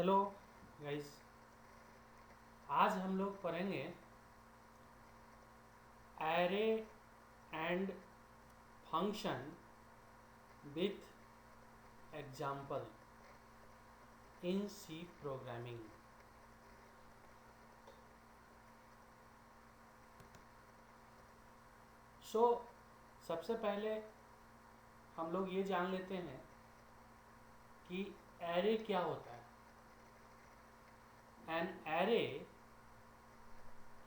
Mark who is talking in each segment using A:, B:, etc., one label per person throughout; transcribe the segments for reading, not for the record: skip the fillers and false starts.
A: Hello guys. आज हम लोग पढ़ेंगे array and function with example in C programming. सबसे पहले हम लोग ये जान लेते हैं कि एरे क्या होता है। An array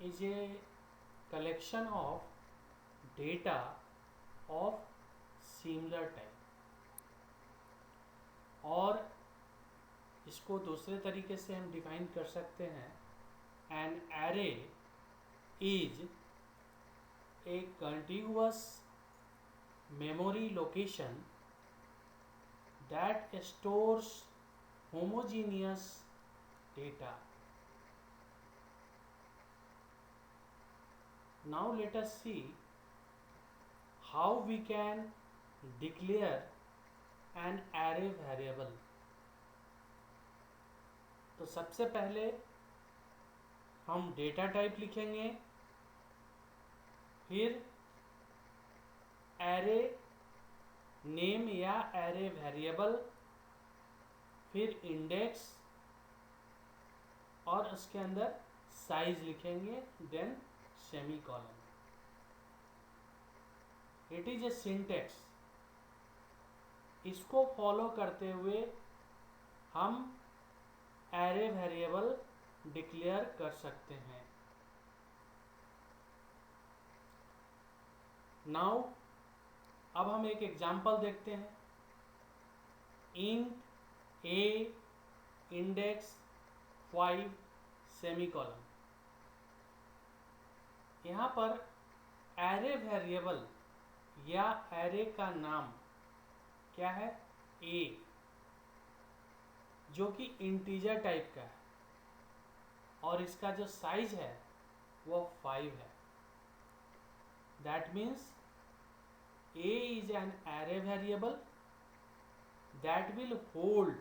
A: is a collection of data of similar type, और इसको दूसरे तरीके से हम डिफाइन कर सकते हैं। An array is a contiguous memory location that stores homogeneous data. Now let us see how we can declare an array variable. तो सबसे पहले हम डेटा टाइप लिखेंगे, फिर एरे नेम या एरे वेरिएबल, फिर इंडेक्स और उसके अंदर साइज लिखेंगे, then semicolon. It is a syntax. इसको फॉलो करते हुए हम एरे वेरिएबल डिक्लेयर कर सकते हैं। नाउ अब हम एक एग्जाम्पल देखते हैं। इंट ए इंडेक्स 5 सेमी कॉलन। यहाँ पर एरे वेरिएबल या एरे का नाम क्या है? ए, जो कि इंटीजर टाइप का है, और इसका जो साइज है वो 5 है। That means A is an array variable that will hold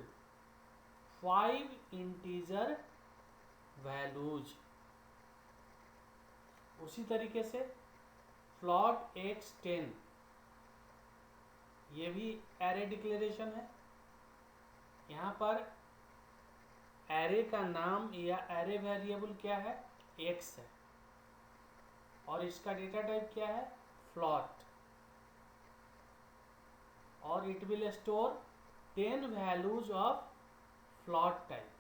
A: 5 integer values. उसी तरीके से float x10, ये भी array डिक्लेरेशन है। यहाँ पर array का नाम या array वेरिएबल क्या है? x है, और इसका डेटा टाइप क्या है? float, और it will store 10 values of float type.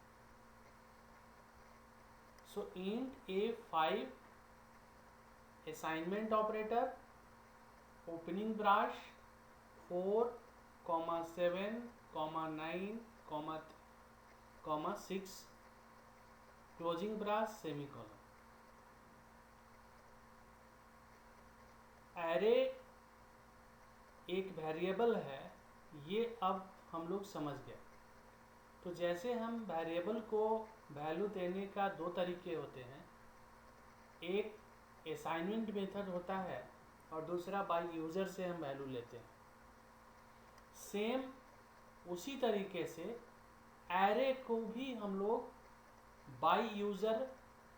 A: So int a5 assignment operator, opening brace 4, 7, 9, 6, closing brace semicolon. Array एक वेरिएबल है, ये अब हम लोग समझ गए। तो जैसे हम वेरिएबल को वैल्यू देने का दो तरीके होते हैं, एक असाइनमेंट मेथड होता है और दूसरा बाय यूज़र से हम वैल्यू लेते हैं। सेम उसी तरीके से एरे को भी हम लोग बाय यूज़र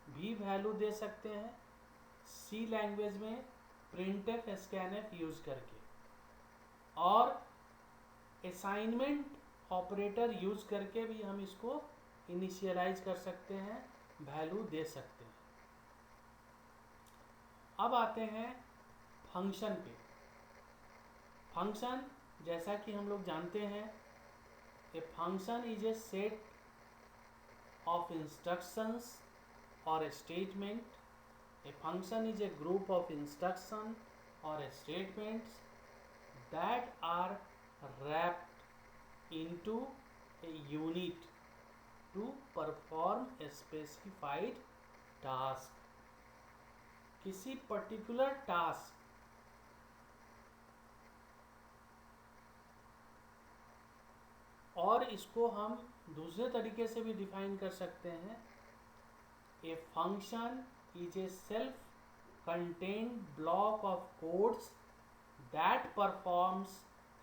A: भी वैल्यू दे सकते हैं, सी लैंग्वेज में प्रिंटफ स्कैनफ यूज़ करके, और असाइनमेंट ऑपरेटर यूज करके भी हम इसको इनिशियलाइज कर सकते हैं, वैल्यू दे सकते हैं। अब आते हैं फंक्शन पे। फंक्शन, जैसा कि हम लोग जानते हैं, a function is a set of instructions और statement. A function is a group of instruction और statements that are wrapped into a unit to perform a specified task. किसी पर्टिकुलर टास्क, और इसको हम दूसरे तरीके से भी डिफाइन कर सकते हैं। A function is A self contained block of codes that performs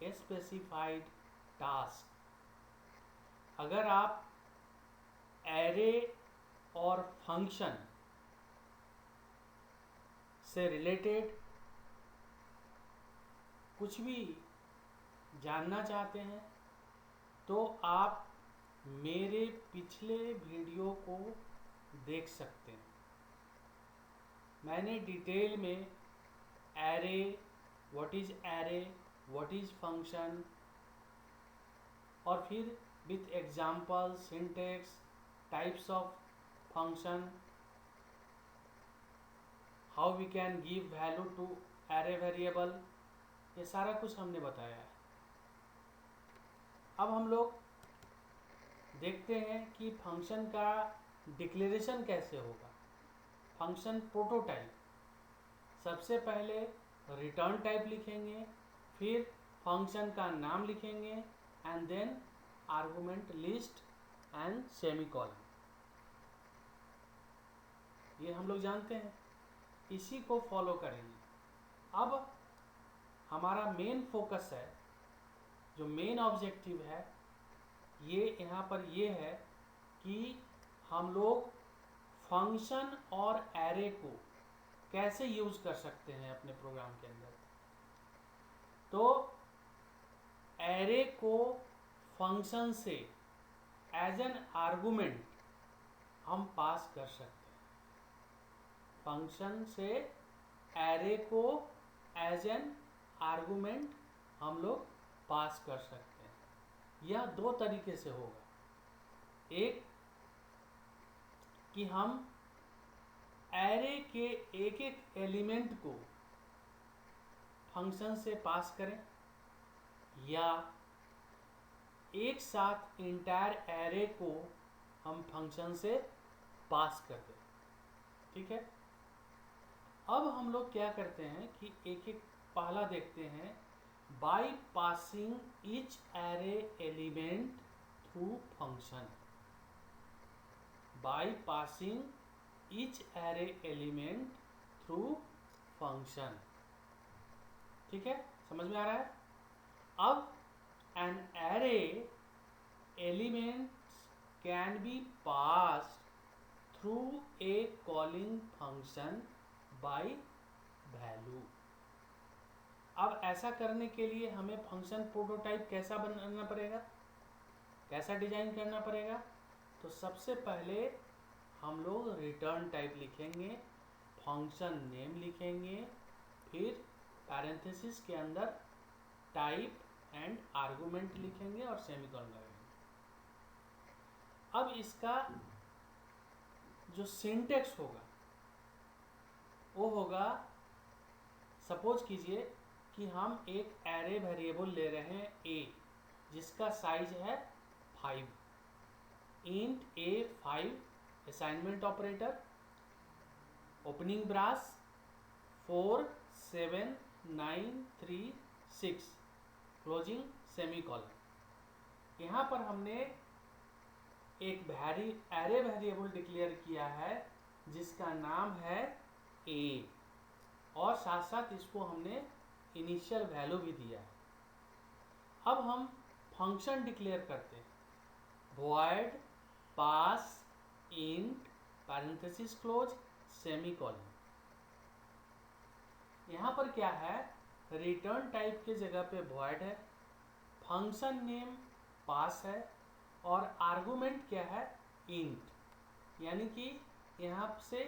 A: a specified task. अगर आप एरे और फंक्शन से रिलेटेड कुछ भी जानना चाहते हैं तो आप मेरे पिछले वीडियो को देख सकते हैं। मैंने डिटेल में array, what is array, what is function, और फिर with example, syntax, types of function, how we can give value to array variable, ये सारा कुछ हमने बताया है। अब हम लोग देखते हैं कि फंक्शन का डिक्लेरेशन कैसे होगा। फंक्शन प्रोटोटाइप, सबसे पहले रिटर्न टाइप लिखेंगे, फिर फंक्शन का नाम लिखेंगे and then argument list and semicolon. ये हम लोग जानते हैं, इसी को फॉलो करेंगे। अब हमारा मेन फोकस है, जो मेन ऑब्जेक्टिव है, ये यहाँ पर ये है कि हम लोग फंक्शन और एरे को कैसे यूज कर सकते हैं अपने प्रोग्राम के अंदर। तो एरे को फंक्शन से एज एन आर्गुमेंट हम पास कर सकते हैं। फंक्शन से एरे को एज एन आर्गुमेंट हम लोग पास कर सकते हैं। यह दो तरीके से होगा। एक कि हम एरे के एक एक एलिमेंट को फंक्शन से पास करें, या एक साथ इंटायर एरे को हम फंक्शन से पास कर दें। ठीक है। अब हम लोग क्या करते हैं कि एक एक पहला देखते हैं, by passing each array element through function. By passing each array element through function. ठीक है, समझ में आ रहा है। अब an array elements can be passed through a calling function by value. अब ऐसा करने के लिए हमें फंक्शन प्रोटोटाइप कैसा बनाना पड़ेगा, कैसा डिजाइन करना पड़ेगा। तो सबसे पहले हम लोग रिटर्न टाइप लिखेंगे, फंक्शन नेम लिखेंगे, फिर पैरेंथेसिस के अंदर टाइप एंड आर्गुमेंट लिखेंगे और सेमीकोलन लगाएंगे। अब इसका जो सिंटेक्स होगा वो होगा, सपोज कीजिए कि हम एक एरे वेरिएबल ले रहे हैं a, जिसका साइज है 5, int a5 assignment operator, opening brace 4 7 9 3 6, closing semicolon. यहाँ पर हमने एक एरे वेरिएबल डिक्लेयर किया है जिसका नाम है a, और साथ साथ इसको हमने इनिशियल वैल्यू भी दिया है। अब हम फंक्शन डिक्लेयर करते हैं, void pass int parenthesis close semicolon. यहाँ पर क्या है, रिटर्न टाइप के जगह पे void है, फंक्शन नेम पास है, और आर्गुमेंट क्या है, int, यानी कि यहाँ से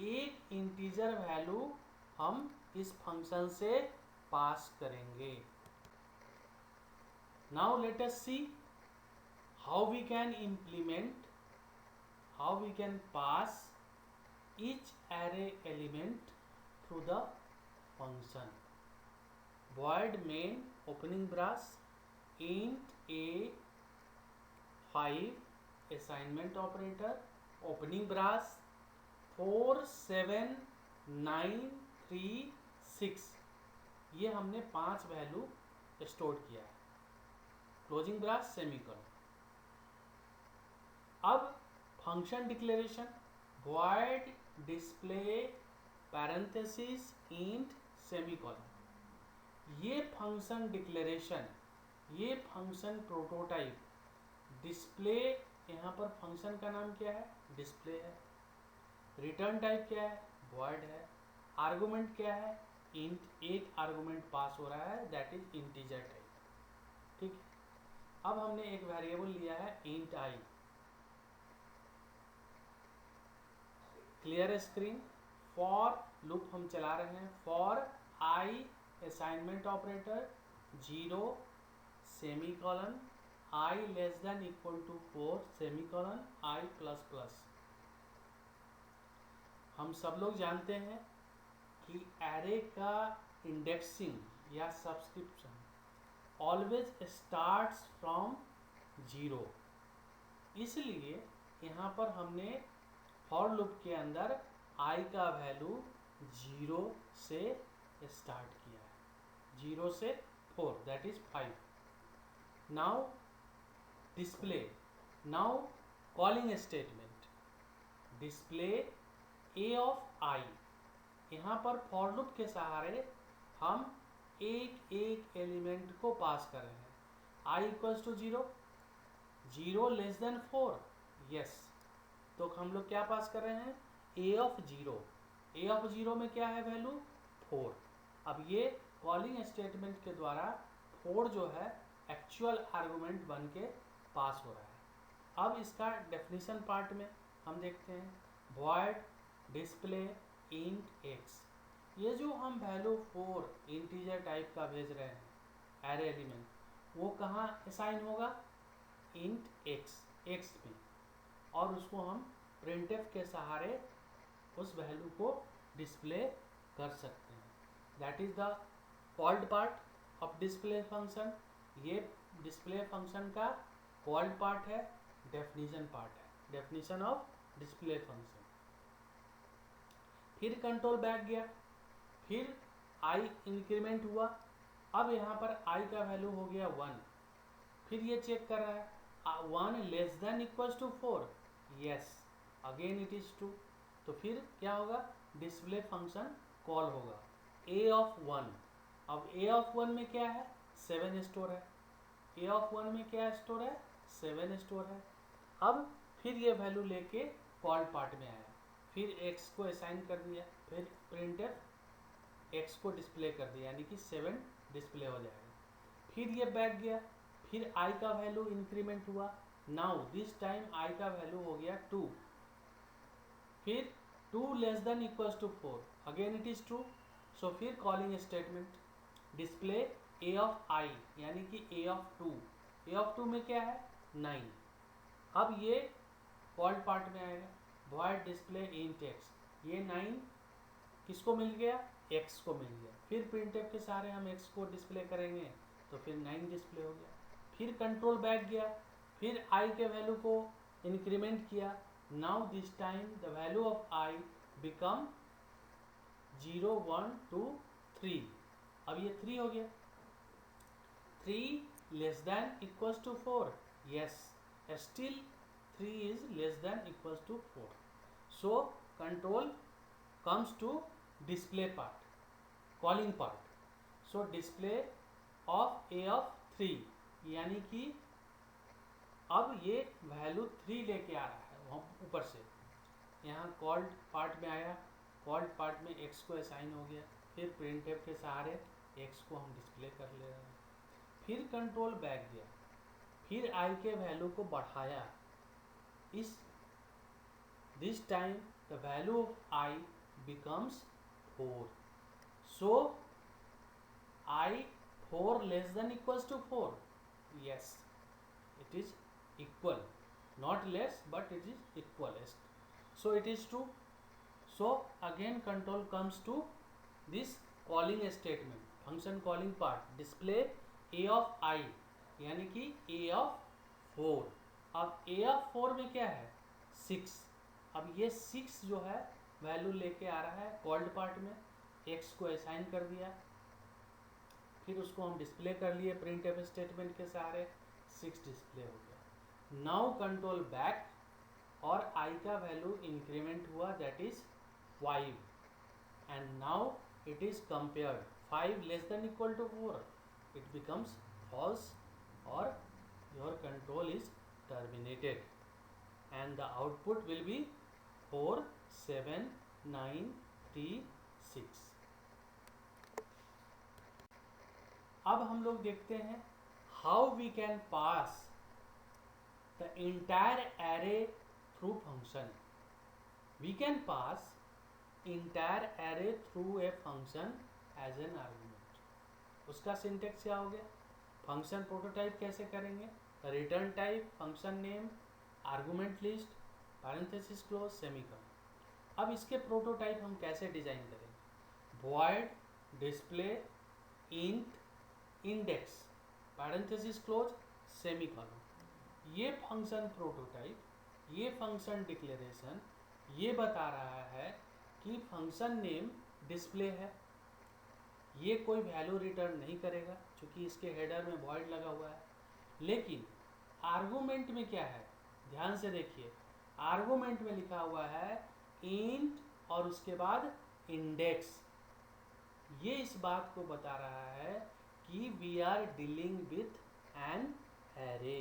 A: एक इंटीजर वैल्यू हम इस फंक्शन से पास करेंगे। Now let us see how we can implement, how we can pass each array element through the function. Void main opening brace int a5 assignment operator, opening brace 4 7 9 3 6, ये हमने 5 value store किया है, closing brace semicolon. अब function declaration, void display parenthesis int semicolon. ये function declaration, ये function prototype display यहाँ पर function का नाम क्या है, डिस्प्ले है। रिटर्न टाइप क्या है, वॉइड है। आर्गुमेंट क्या है, इंट। एक आर्गुमेंट पास हो रहा है दैट इज इंटीजर टाइप, ठीक है। अब हमने एक वेरिएबल लिया है int i. Clear screen. For loop हम चला रहे हैं। For i assignment operator 0 semicolon i less than equal to 4 semicolon i plus plus. हम सब लोग जानते हैं कि एरे का इंडेक्सिंग या सब्सक्रिप्शन ऑलवेज स्टार्ट्स फ्रॉम 0, इसलिए यहाँ पर हमने फॉर लूप के अंदर आई का वैल्यू 0 से स्टार्ट किया है, 0 से 4 that is 5। Now display, now calling statement display a of i. यहाँ पर फॉर लूप के सहारे हम एक एक एलिमेंट को पास कर रहे हैं। I equals to 0, 0 less than 4, yes. तो हम लोग क्या पास कर रहे हैं, ए ऑफ 0। ए ऑफ 0 में क्या है वैल्यू, 4। अब ये कॉलिंग स्टेटमेंट के द्वारा 4 जो है एक्चुअल आर्गुमेंट बन के पास हो रहा है। अब इसका डेफिनेशन पार्ट में हम देखते हैं, वॉइड डिस्प्ले इंट एक्स। ये जो हम वैल्यू 4 इंटीजर टाइप का भेज रहे हैं एरे एलिमेंट, वो कहाँ असाइन होगा, इंट एक्स, एक्स में। और उसको हम प्रिंटफ के सहारे उस वैल्यू को डिस्प्ले कर सकते हैं। That is the called part of display function. ये डिस्प्ले फंक्शन का कॉल्ड पार्ट है, डेफिनेशन पार्ट है, डेफिनेशन ऑफ डिस्प्ले फंक्शन। फिर कंट्रोल बैक गया, फिर आई इंक्रीमेंट हुआ। अब यहाँ पर आई का वैल्यू हो गया 1। फिर ये चेक कर रहा है 1 less than equals to 4, yes, again it is true. तो फिर क्या होगा, डिस्प्ले फंक्शन कॉल होगा ए ऑफ 1। अब ए ऑफ 1 में क्या है, 7 स्टोर है। ए ऑफ 1 में क्या स्टोर है, 7 स्टोर है। अब फिर ये वैल्यू लेके कॉल पार्ट में आया, फिर एक्स को असाइन कर दिया, फिर प्रिंटफ एक्स को डिस्प्ले कर दिया, यानी कि 7 डिस्प्ले हो जाएगा। फिर ये बैक गया, फिर आई का वैल्यू इंक्रीमेंट हुआ। नाउ दिस टाइम आई का वैल्यू हो गया 2। फिर 2 less than equals to 4, again it is true. So फिर calling statement display a of i, यानी कि ए ऑफ 2। ए ऑफ 2 में क्या है, 9। अब ये कॉल्ड पार्ट में आएगा, वॉइड डिस्प्ले इंट एक्स। ये 9 किसको मिल गया, एक्स को मिल गया। फिर प्रिंटफ के सारे हम एक्स को डिस्प्ले करेंगे, तो फिर 9 डिस्प्ले हो गया। फिर कंट्रोल बैक गया, फिर आई के वैल्यू को इंक्रीमेंट किया। Now this time the value of I become 0 1 2 3। अब ये 3 हो गया। 3 less than equals to 4, yes, still 3 is less than equals to 4. So control comes to display part, calling part. So display of a of 3, यानी कि अब ये value 3 लेके आ रहा है वहाँ ऊपर से। यहाँ कॉल्ड पार्ट में आया, कॉल्ड पार्ट में x को असाइन हो गया, फिर प्रिंटफ के सहारे x को हम डिस्प्ले कर ले रहे हैं। फिर कंट्रोल बैक गया, फिर i के वैल्यू को बढ़ाया। This time the value of I becomes 4. So I 4 less than equals to 4, yes, it is equal, not less but it is equal, so it is true. So again control comes to this calling statement, function calling part, display a of I, यानी कि a of 4। अब a of 4 में क्या है, 6। अब ये 6 जो है वैल्यू लेके आ रहा है कॉल्ड पार्ट में, x को असाइन कर दिया, फिर उसको हम डिस्प्ले कर लिए प्रिंटफ स्टेटमेंट के सहारे, 6 डिस्प्ले हो गया। नाउ कंट्रोल बैक, और i का वैल्यू इंक्रीमेंट हुआ that is 5, and now it is compared 5 less than equal to 4, it becomes false और your control is terminated. and the output will be 4 7 9 3 6. अब हम लोग देखते हैं how we can pass the entire array through function. We can pass entire array through a function as an argument. उसका syntax क्या हो गया? फंक्शन प्रोटोटाइप कैसे करेंगे? Return type, function name, argument list, parenthesis close, semicolon. अब इसके prototype हम कैसे डिजाइन करेंगे? Void, display, int, index, parenthesis close, semicolon. ये फंक्शन प्रोटोटाइप, ये फंक्शन डिक्लेरेशन ये बता रहा है कि फंक्शन नेम डिस्प्ले है, ये कोई वैल्यू रिटर्न नहीं करेगा क्योंकि इसके हेडर में वॉइड लगा हुआ है. लेकिन आर्गुमेंट में क्या है? ध्यान से देखिए, आर्गुमेंट में लिखा हुआ है इंट और उसके बाद इंडेक्स. ये इस बात को बता रहा है कि we are dealing with an array.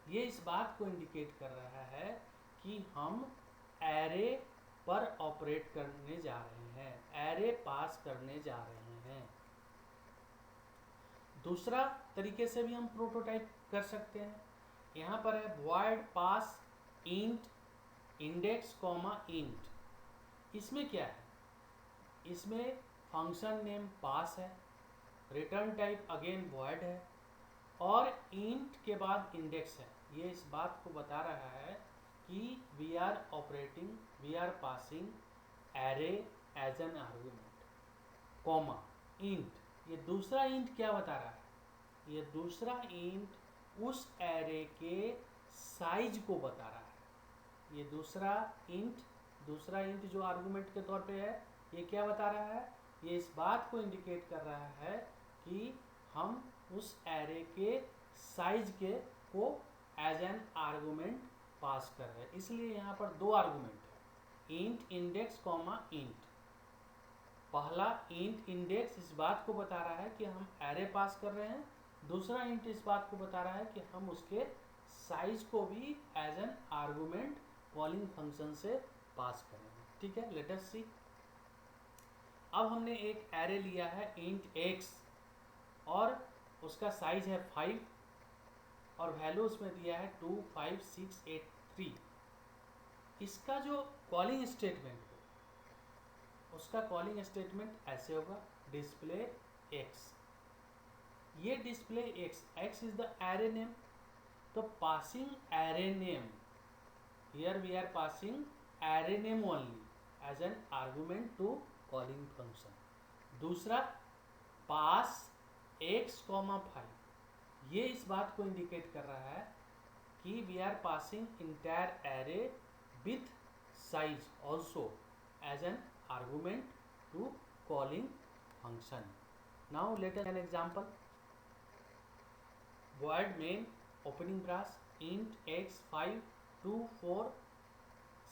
A: ये इस बात को इंडिकेट कर रहा है कि हम एरे पर ऑपरेट करने जा रहे हैं, एरे पास करने जा रहे हैं. दूसरा तरीके से भी हम प्रोटोटाइप कर सकते हैं. यहाँ पर है वॉइड पास इंट इंडेक्स कॉमा इंट. इसमें क्या है? इसमें फंक्शन नेम पास है, रिटर्न टाइप अगेन वॉइड है और इंट के बाद इंडेक्स है. ये इस बात को बता रहा है कि we are operating, we are passing array as an argument, comma int. ये दूसरा इंट क्या बता रहा है? ये दूसरा इंट उस एरे के साइज को बता रहा है. ये दूसरा इंट जो आर्गुमेंट के तौर पे है, ये क्या बता रहा है? ये इस बात को इंडिकेट कर रहा है कि हम उस एरे के साइज को एज एन आर्गुमेंट पास कर रहे हैं. इसलिए यहाँ पर दो आर्गुमेंट है, इंट इंडेक्स कॉमा इंट. पहला इंट इंडेक्स इस बात को बता रहा है कि हम एरे पास कर रहे हैं. दूसरा इंट इस बात को बता रहा है कि हम उसके साइज को भी as an argument calling function से पास कर रहे हैं. ठीक है, लेट अस सी. अब हमने एक एरे लिया है इंट एक्स और उसका साइज है 5 और वैल्यू उसमें दिया है 2 5 6 8 3. इसका जो कॉलिंग स्टेटमेंट है, उसका कॉलिंग स्टेटमेंट ऐसे होगा, डिस्प्ले एक्स. ये display x is the array name. तो passing array name, here we are passing array name only as an argument to calling function. दूसरा पास एक्स कॉमा 5. ये इस बात को इंडिकेट कर रहा है कि we are passing entire array with size also as an argument to calling function. Now let us an example. void main opening brass int x 5 2 4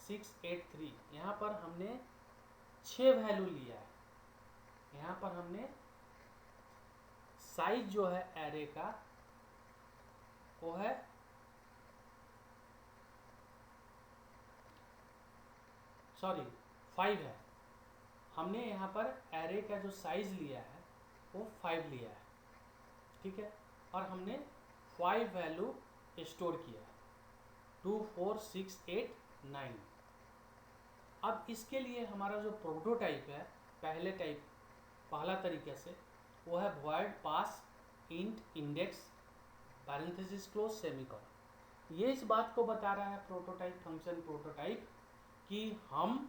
A: 6 8 3. यहाँ पर हमने 6 वैल्यू लिया है. यहाँ पर हमने साइज जो है एरे का वो है सॉरी 5 है. हमने यहाँ पर एरे का जो साइज लिया है वो 5 लिया है. ठीक है, और हमने 5 वैल्यू स्टोर किया है 2 4 6 8 9. अब इसके लिए हमारा जो प्रोटोटाइप है पहला तरीके से वो है void pass int index parenthesis close semicolon. ये इस बात को बता रहा है प्रोटोटाइप, फंक्शन प्रोटोटाइप, कि हम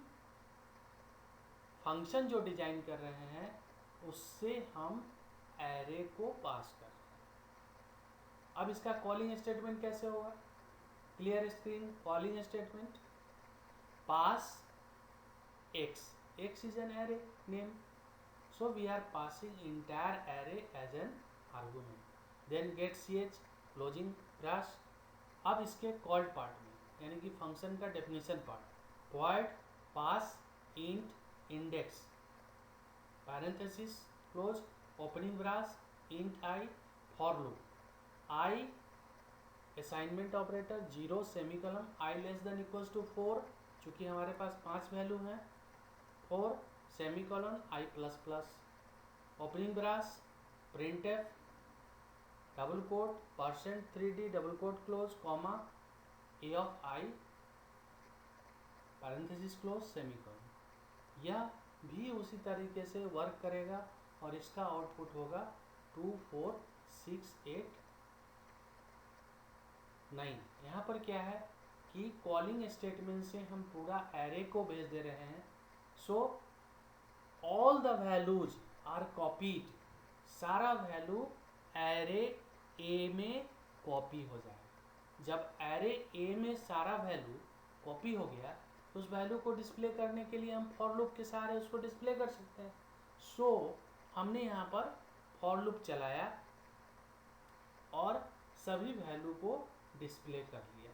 A: फंक्शन जो डिजाइन कर रहे हैं उससे हम एरे को पास कर रहे हैं. अब इसका कॉलिंग स्टेटमेंट कैसे होगा? Clear screen. Calling statement pass x is an array name, so we are passing entire array as an argument. Then get ch closing brass. अब इसके कॉल्ड पार्ट में यानी कि फंक्शन का definition part, void pass int index parenthesis close opening brass int I for loop. I assignment operator 0 semicolon i less than equals to 4, चूँकि हमारे पास 5 value हैं, 4 semicolon i plus plus, opening brace printf double quote %3d double quote close comma a of i parenthesis close semicolon. यह भी उसी तरीके से work करेगा और इसका आउटपुट होगा 2 4 6 8 9। यहाँ पर क्या है कि कॉलिंग स्टेटमेंट से हम पूरा एरे को भेज दे रहे हैं। So all the values are copied, सारा वैल्यू एरे ए में कॉपी हो जाएगा। जब एरे ए में सारा वैल्यू कॉपी हो गया तो उस वैल्यू को डिस्प्ले करने के लिए हम फॉर लूप के सहारे उसको डिस्प्ले कर सकते हैं। सो हमने यहाँ पर फॉर लूप चलाया और सभी वैल्यू को डिस्प्ले कर लिया।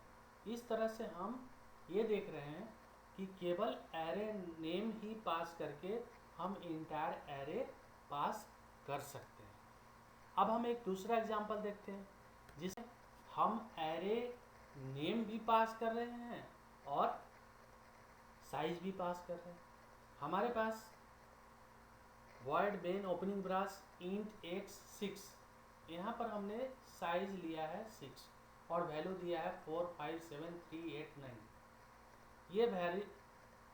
A: इस तरह से हम ये देख रहे हैं कि केवल एरे नेम ही पास करके हम इंटायर एरे पास कर सकते हैं। अब हम एक दूसरा एग्जांपल देखते हैं जिसमें हम एरे नेम भी पास कर रहे हैं और साइज भी पास कर रहे हैं। हमारे पास void main opening brace int x 6, यहाँ पर हमने साइज लिया है 6 और वैल्यू दिया है 4 5 7 3 8 9। ये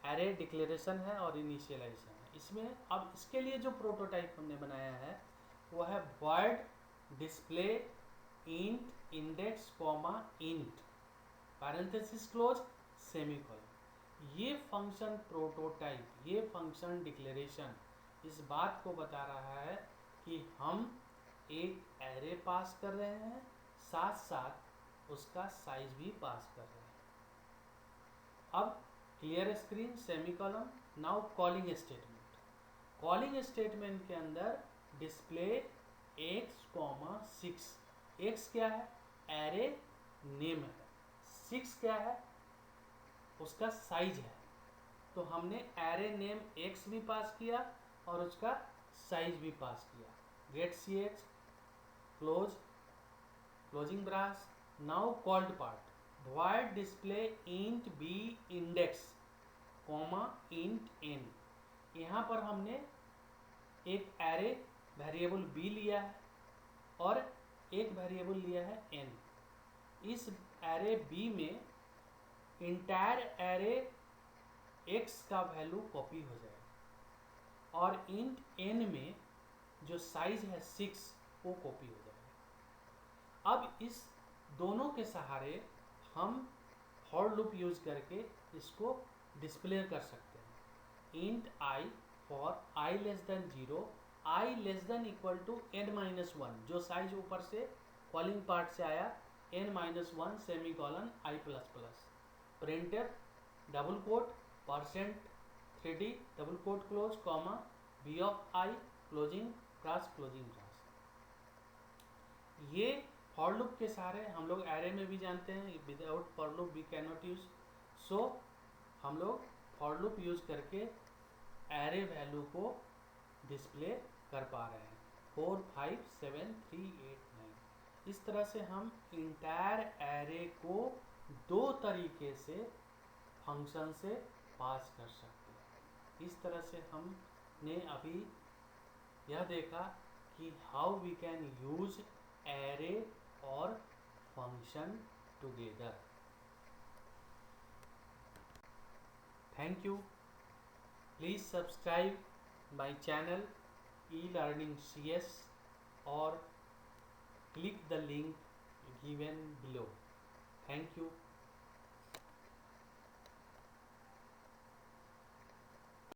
A: एरे डिक्लेरेशन है और इनिशियलाइजेशन है। इसमें अब इसके लिए जो प्रोटोटाइप हमने बनाया है वो है void display int index comma int parenthesis close semicolon. ये फंक्शन प्रोटोटाइप, ये फंक्शन डिक्लेरेशन इस बात को बता रहा है कि हम एक एरे पास कर रहे हैं, साथ साथ उसका साइज भी पास कर रहे हैं। अब clear screen semicolon. Now calling statement. Calling statement के अंदर डिस्प्ले x, 6। x क्या है? एरे नेम है। 6 क्या है? उसका साइज है। तो हमने एरे नेम x भी पास किया और उसका साइज भी पास किया। Get ch closing brace. Now called part void display int b index comma int n। यहाँ पर हमने एक एरे वेरिएबल b लिया है और एक वेरिएबल लिया है n। इस एरे b में इंटायर एरे x का वैल्यू कॉपी हो जाएगा और इंट n में जो साइज है 6 वो कॉपी हो जाएगा। अब इस दोनों के सहारे हम फॉर लूप यूज करके इसको डिस्प्ले कर सकते हैं। Int i for i less than 0, i less than equal to n-1, जो साइज ऊपर से कॉलिंग पार्ट से आया n-1 semicolon i plus plus. Printf double quote %3d double quote close comma b of i closing brace closing brace. ये for loop के सहारे हम लोग एरे में भी जानते हैं, without for loop we can not use. So हम लोग फॉर लूप यूज करके एरे वैल्यू को डिस्प्ले कर पा रहे हैं 4 5 7 3 8 9। इस तरह से हम इंटायर एरे को दो तरीके से फंक्शन से पास कर सकते हैं। इस तरह से हमने अभी यह देखा कि how we can use array और function together. Thank you. Please subscribe my channel e-learning CS or click the link given below. Thank you.